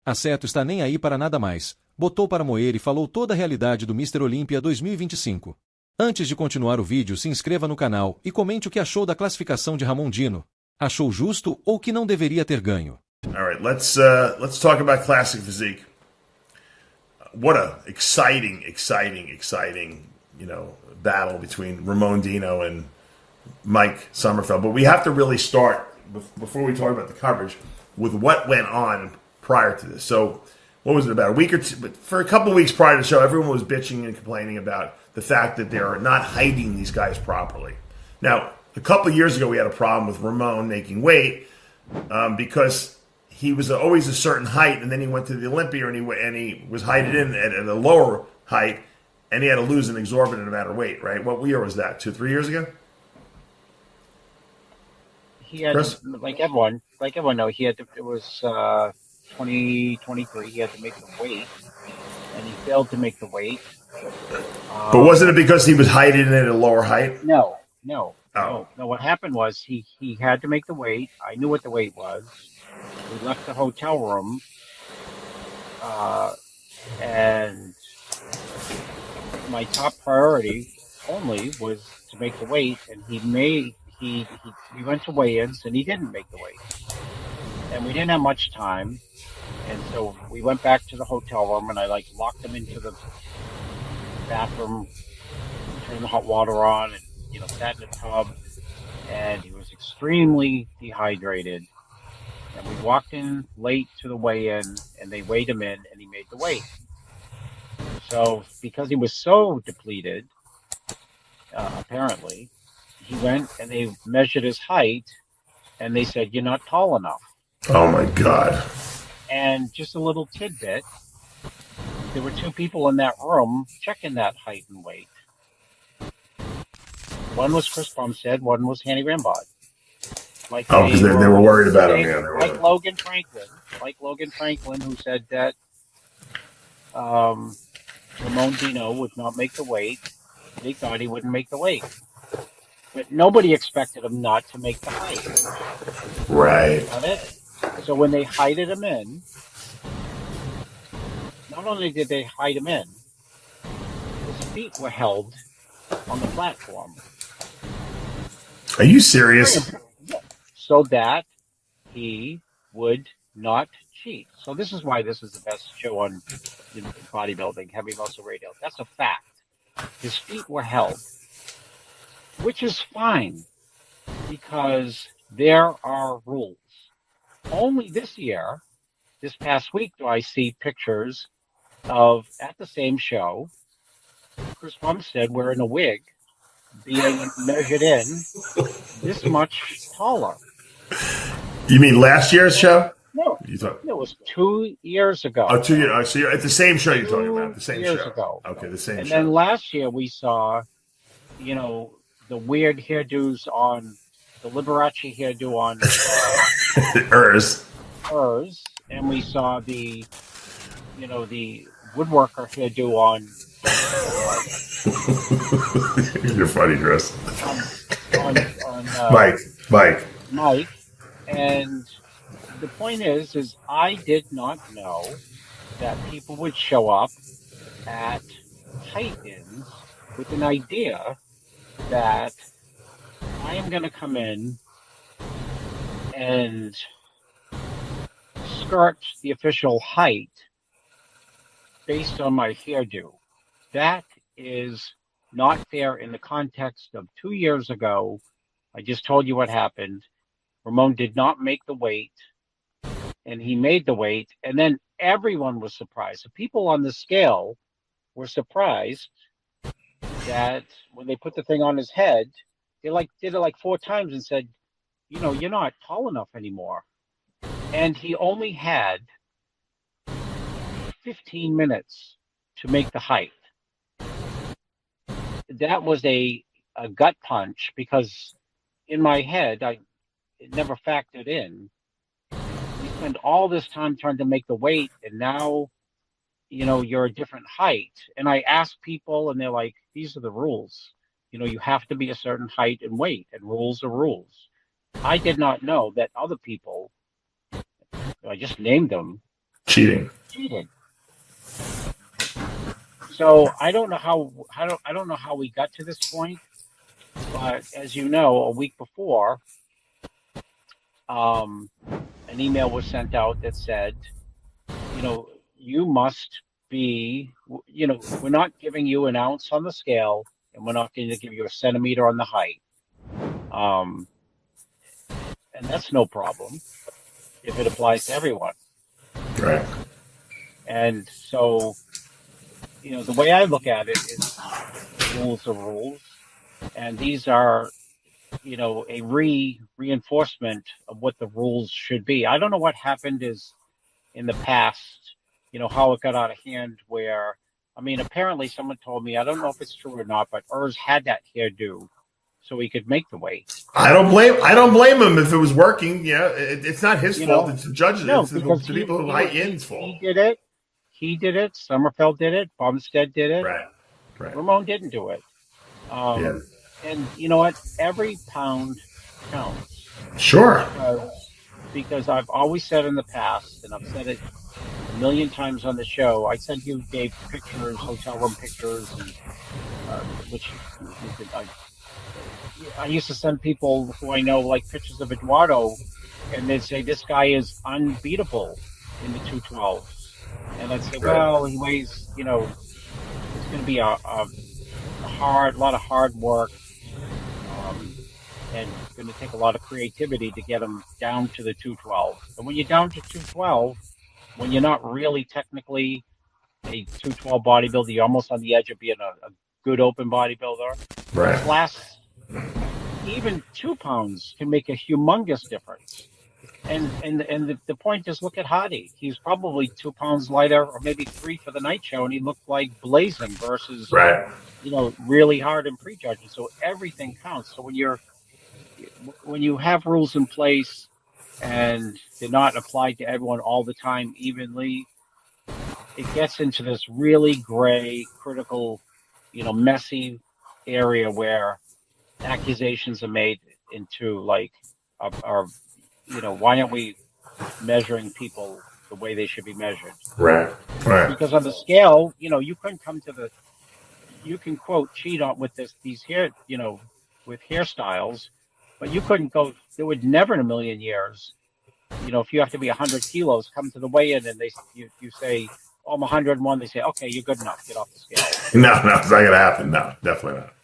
Aceto está nem aí para nada mais. Botou para moer e falou toda a realidade do Mr. Olympia 2025. Antes de continuar o vídeo, se inscreva no canal e comente o que achou da classificação de Ramon Dino. Achou justo ou que não deveria ter ganho? All right, let's talk about classic physique. What a exciting, battle between Ramon Dino and Mike Sommerfeld. But we have to really start, before we talk about the coverage, with what went on prior to this. So, what was it, about a week or two? But for a couple of weeks prior to the show, everyone was bitching and complaining about the fact that they're not hiding these guys properly. Now, a couple of years ago, we had a problem with Ramon making weight because he was always a certain height, and then he went to the Olympia and he was heighted in at a lower height, and he had to lose an exorbitant amount of weight, right? What year was that? 2-3 years ago? He had, like everyone knows, he had to, it was 2023, he had to make the weight, and he failed to make the weight. But wasn't it because he was heighted in at a lower height? No. What happened was he had to make the weight. I knew what the weight was. We left the hotel room, and my top priority only was to make the weight, and he went to weigh-ins, and he didn't make the weight. And we didn't have much time, and so we went back to the hotel room, and I locked him into the bathroom, turned the hot water on, and sat in the tub, and he was extremely dehydrated. And we walked in late to the weigh-in, and they weighed him in, and he made the weight. So because he was so depleted, apparently, he went and they measured his height, and they said, "You're not tall enough." Oh my God. And just a little tidbit, there were 2 people in that room checking that height and weight. One was Chris Bumstead, one was Hanny Rambod. Because they were worried about him. Yeah, like Logan Franklin, who said that Ramon Dino would not make the weight. They thought he wouldn't make the weight. But nobody expected him not to make the height. Right. So when they heighted him in, not only did they height him in, his feet were held on the platform. Are you serious? So that he would not cheat. So this is why this is the best show on bodybuilding, heavy muscle radio. That's a fact. His feet were held, which is fine because there are rules. Only this past week, do I see pictures of, at the same show, Chris Bumstead wearing a wig being measured in this much taller. You mean last year's show? No, it was 2 years ago. Oh, 2 years. So you're at the same show you're talking about. The same 2 years show. Ago. Okay, the same and show. And then last year we saw, the weird hairdos on, the Liberace hairdo on Urs. And we saw the woodworker hairdo on You're funny, Chris. Mike. And the point is I did not know that people would show up at height-ins with an idea that I am going to come in and skirt the official height based on my hairdo. That is not fair in the context of 2 years ago. I just told you what happened. Ramon did not make the weight, and he made the weight, and then everyone was surprised. The people on the scale were surprised that when they put the thing on his head, they did it 4 times and said, "You're not tall enough anymore." And he only had 15 minutes to make the height. That was a gut punch because in my head, it never factored in. You spend all this time trying to make the weight, and now, you're a different height. And I ask people, and they're like, "These are the rules. You have to be a certain height and weight, and rules are rules." I did not know that other people, I just named them, Cheating. So I don't know how we got to this point, but as you know, a week before, an email was sent out that said, you must be, we're not giving you an ounce on the scale, and we're not going to give you a centimeter on the height. And that's no problem if it applies to everyone. Right. And so, the way I look at it is rules are rules. And these are, a reinforcement of what the rules should be. I don't know what happened is in the past, how it got out of hand where, apparently someone told me, I don't know if it's true or not, but Urs had that hairdo so he could make the weight. I don't blame him if it was working. Yeah, it's not his fault. It's the judges. No, it's the people who height in's fault. He did it. He did it. Sommerfeld did it. Bumstead did it. Right. Ramon didn't do it. And you know what? Every pound counts. Sure. Because I've always said in the past, and I've said it a million times on the show, I sent you, Dave, pictures, hotel room pictures, and which I used to send people who I know like pictures of Eduardo, and they'd say this guy is unbeatable in the 212s, and I'd say, well, he weighs, it's going to be a lot of hard work, and it's going to take a lot of creativity to get him down to the 212. And when you're down to 212, when you're not really technically a 212 bodybuilder, you're almost on the edge of being a good open bodybuilder. Right. Last, even 2 pounds can make a humongous difference. And the point is, look at Hardy. He's probably 2 pounds lighter, or maybe 3 for the night show, and he looked like blazing versus, really hard in prejudging. So everything counts. So when you have rules in place and they're not applied to everyone all the time evenly, it gets into this really gray, critical, messy area where accusations are made into why aren't we measuring people the way they should be measured? Right. Because on the scale, you couldn't you can quote cheat on with these hair, with hairstyles, but you couldn't go. There would never in a million years, if you have to be 100 kilos, come to the weigh-in and you say, oh, I'm 101. They say, okay, you're good enough. Get off the scale. No, it's not going to happen. No, definitely not.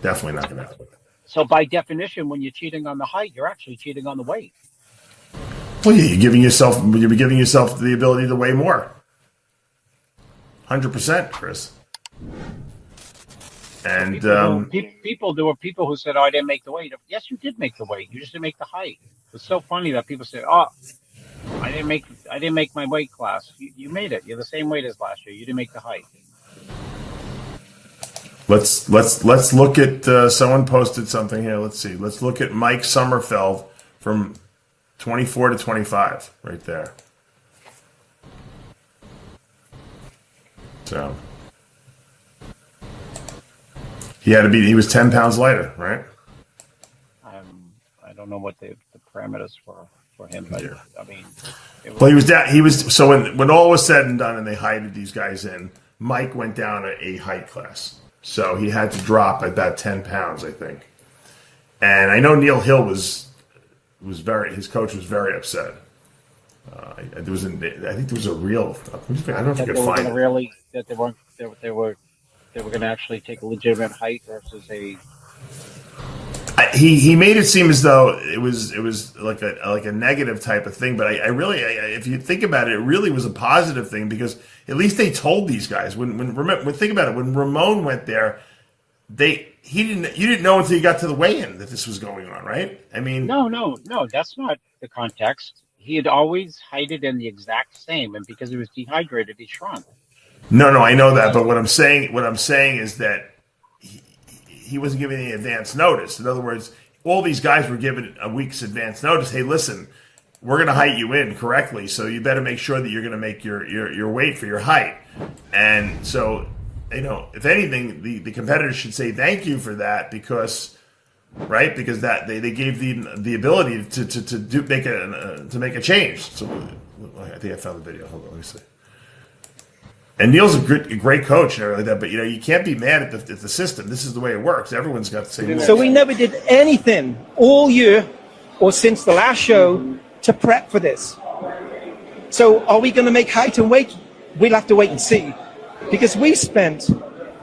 Definitely not going to happen. So by definition, when you're cheating on the height, you're actually cheating on the weight. Well, yeah, you're giving yourself the ability to weigh more. 100%, Chris. And people there were people who said, "Oh, I didn't make the weight." Yes, you did make the weight. You just didn't make the height. It's so funny that people say, "Oh, I didn't make my weight class." You made it. You're the same weight as last year. You didn't make the height. Let's look at someone posted something here. Let's see. Let's look at Mike Sommerfeld from 24 to 25 right there. So he was 10 pounds lighter, right? I don't know what the parameters for him, but he was so when all was said and done and they heighted these guys in, Mike went down a height class. So he had to drop about 10 pounds, I think. And I know Neil Hill his coach was very upset. I think there was a real. I don't know if I could find it. That they were going to actually take a legitimate height versus a. He made it seem as though it was like a negative type of thing, but I really, if you think about it, it really was a positive thing because at least they told these guys when think about it, when Ramon went there, you didn't know until you got to the weigh-in that this was going on, right? I mean, no, that's not the context. He had always heighted in the exact same, and because he was dehydrated, he shrunk. No, I know that, but what I'm saying is that he wasn't giving any advance notice. In other words, all these guys were given a week's advance notice. Hey, listen, we're going to height you in correctly, so you better make sure that you're going to make your weight for your height. And so, if anything, the competitors should say thank you for that because right? Because that they gave the ability to make a change. So I think I found the video. Hold on, let me see. And Neil's a great coach and everything like that, but you can't be mad at the system. This is the way it works. Everyone's got the same rules. So we never did anything all year or since the last show to prep for this. So are we going to make height and weight? We'll have to wait and see, because we spent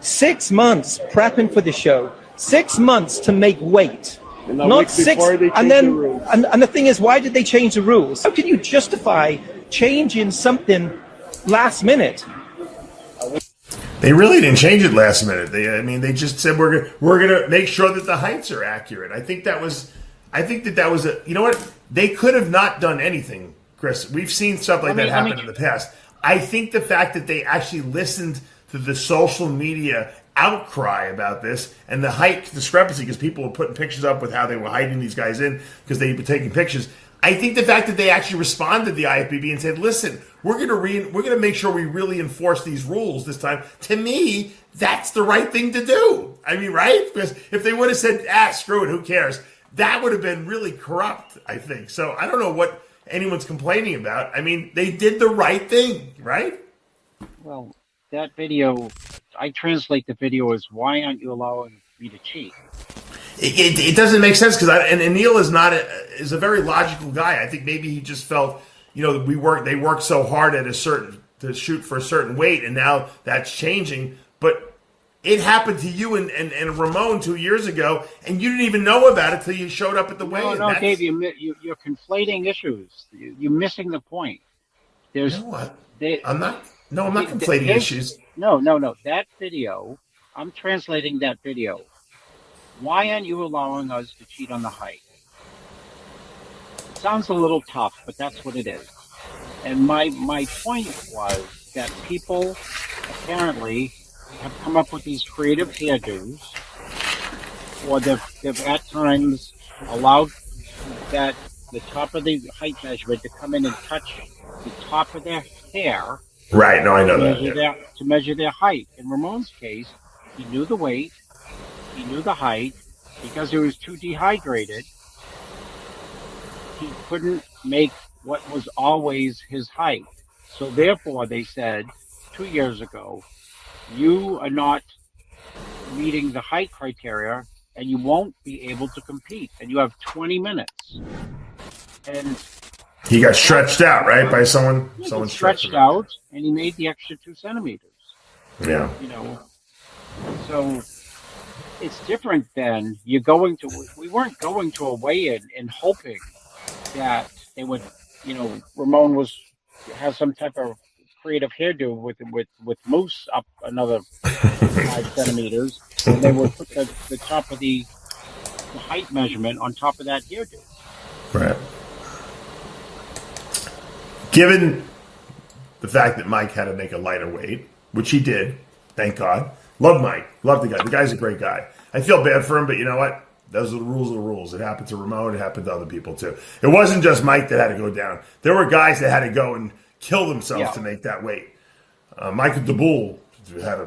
6 months prepping for the show, 6 months to make weight. Not six, and then and the thing is, why did they change the rules? How can you justify changing something last minute? They really didn't change it last minute. They just said we're gonna make sure that the heights are accurate. I think that was you know what? They could have not done anything, Chris. We've seen stuff like that happen in the past. I think the fact that they actually listened to the social media outcry about this and the height discrepancy, because people were putting pictures up with how they were hiding these guys in because they'd been taking pictures. I think the fact that they actually responded to the IFBB and said, "Listen, we're gonna make sure we really enforce these rules this time." To me, that's the right thing to do. I mean, right? Because if they would have said, "Screw it, who cares?" that would have been really corrupt, I think. So I don't know what anyone's complaining about. I mean, they did the right thing, right? Well, that video, I translate the video as, "Why aren't you allowing me to cheat?" It doesn't make sense, because and Neil is a very logical guy. I think maybe he just felt, they worked so hard at to shoot for a certain weight, and now that's changing. But it happened to you and Ramon 2 years ago, and you didn't even know about it till you showed up at the weigh-in. No, Dave, you're conflating issues. You're missing the point. You know what? I'm not conflating issues. No. That video, I'm translating that video. Why aren't you allowing us to cheat on the height? It sounds a little tough, but that's what it is. And my point was that people apparently have come up with these creative hairdos, or they've at times allowed that the top of the height measurement to come in and touch the top of their hair. Right, no, I know that. To measure their height. In Ramon's case, he knew the weight, he knew the height. Because he was too dehydrated, he couldn't make what was always his height. So therefore, they said 2 years ago, you are not meeting the height criteria, and you won't be able to compete. And you have 20 minutes. And he got stretched out, right, by someone. Someone stretched out, and he made the extra 2 centimeters. Yeah. So it's different than we weren't going to a weigh-in and hoping that they would, Ramon has some type of creative hairdo with mousse up another 5 centimeters, and they would put the top of the height measurement on top of that hairdo. Right. Given the fact that Mike had to make a lighter weight, which he did, thank God. Love Mike. Love the guy. The guy's a great guy. I feel bad for him, but you know what? Those are the rules of the rules. It happened to Ramon. It happened to other people, too. It wasn't just Mike that had to go down. There were guys that had to go and kill themselves to make that weight. Michael DeBull had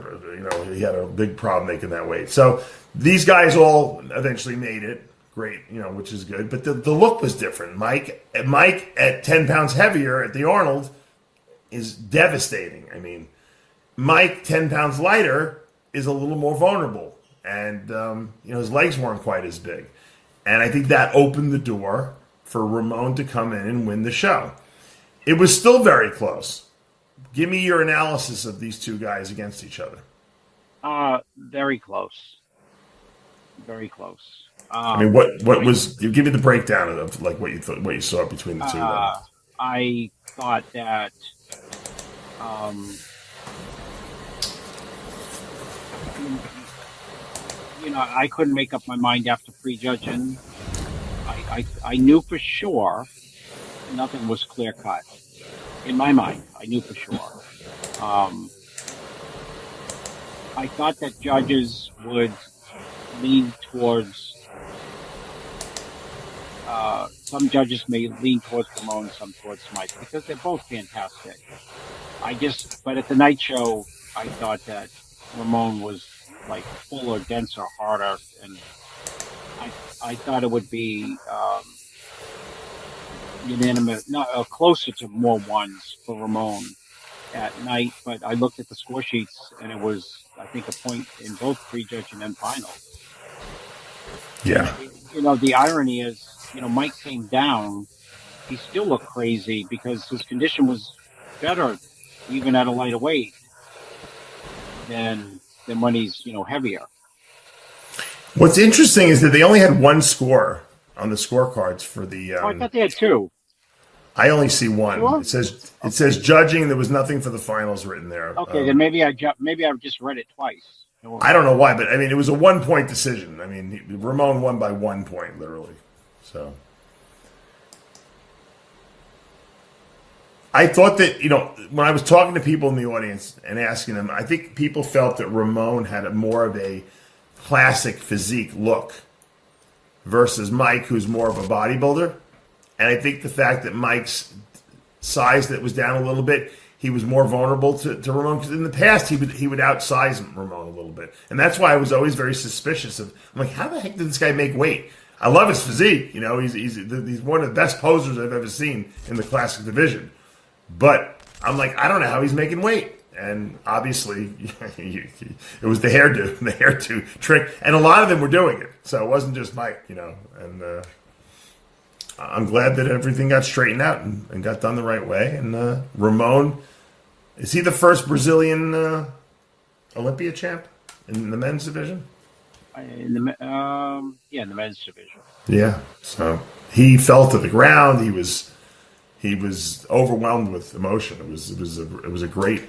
a big problem making that weight. So these guys all eventually made it. Great, which is good. But the look was different. Mike at 10 pounds heavier at the Arnold is devastating. I mean, Mike 10 pounds lighter is a little more vulnerable, and his legs weren't quite as big, and I think that opened the door for Ramon to come in and win the show. It was still very close. Give me your analysis of these two guys against each other. Very close. Very close. I mean, what was? You give me the breakdown of like what you saw between the two of them. I thought that. I couldn't make up my mind after prejudging. I knew for sure nothing was clear cut. In my mind, I knew for sure. I thought that judges would lean towards. Some judges may lean towards Ramon, some towards Mike, because they're both fantastic. But at the night show, I thought that Ramon was like fuller, denser, harder, and I thought it would be unanimous, not closer to more ones for Ramon at night. But I looked at the score sheets, and it was, I think, a point in both prejudging and final. Yeah. And, the irony is, Mike came down. He still looked crazy because his condition was better, even at a lighter weight, than when he's heavier. What's interesting is that they only had one score on the scorecards for the. I thought they had two. I only see one. Sure? It says judging. There was nothing for the finals written there. Okay, then maybe I just read it twice. I don't know why, but I mean, it was a 1-point decision. I mean, Ramon won by 1 point, literally. So I thought that, when I was talking to people in the audience and asking them, I think people felt that Ramon had more of a classic physique look versus Mike, who's more of a bodybuilder. And I think the fact that Mike's size that was down a little bit, he was more vulnerable to Ramon, because in the past he would outsize Ramon a little bit, and that's why I was always very suspicious of. I'm like, how the heck did this guy make weight? I love his physique, he's one of the best posers I've ever seen in the classic division, but I'm like, I don't know how he's making weight, and obviously it was the hairdo trick, and a lot of them were doing it, so it wasn't just Mike, and. I'm glad that everything got straightened out and got done the right way. And Ramon, is he the first Brazilian Olympia champ in the men's division? In the men's division. Yeah. So he fell to the ground. He was overwhelmed with emotion. It was a great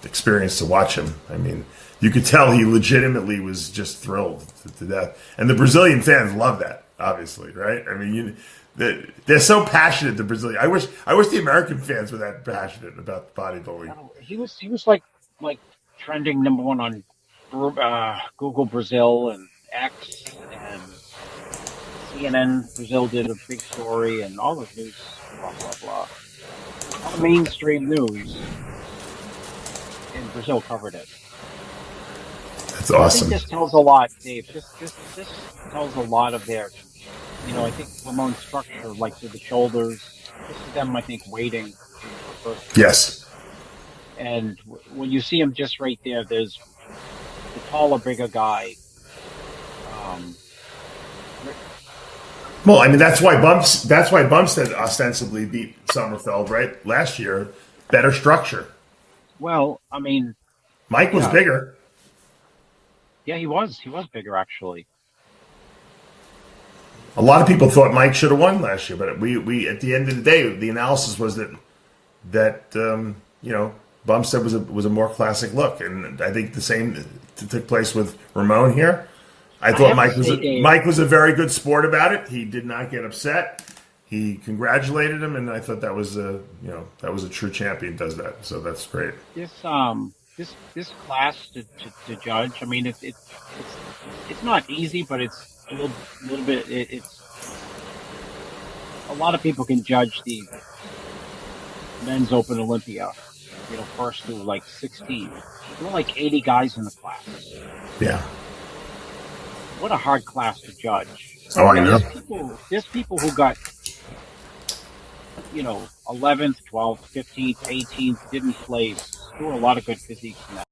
experience to watch him. I mean, you could tell he legitimately was just thrilled to death, and the Brazilian fans love that. Obviously, right? I mean, they're so passionate. The Brazilian. I wish the American fans were that passionate about bodybuilding. He was like trending #1 on Google Brazil and X, and CNN Brazil did a big story, and all the news, blah blah blah. All mainstream news in Brazil covered it. That's awesome. I think this tells a lot, Dave. This tells a lot of their. I think Ramon's structure, like with the shoulders, this is them, I think, waiting for first. Yes. And when you see him just right there, there's the taller, bigger guy. Well, I mean, that's why Bumstead ostensibly beat Sommerfeld, right? Last year, better structure. Well, I mean, Mike was bigger. Yeah, he was bigger, actually. A lot of people thought Mike should have won last year, but we at the end of the day, the analysis was that Bumstead was a more classic look, and I think the same took place with Ramon here. I thought Mike was a very good sport about it. He did not get upset. He congratulated him, and I thought that was a true champion does that. So that's great. This class to judge. I mean, it's not easy, but it's a little bit. It's a lot of people can judge the men's Open Olympia. First through like 16. There were like 80 guys in the class. Yeah. What a hard class to judge. Oh, I know. There's people who got 11th, 12th, 15th, 18th, didn't place. There were a lot of good physiques in that.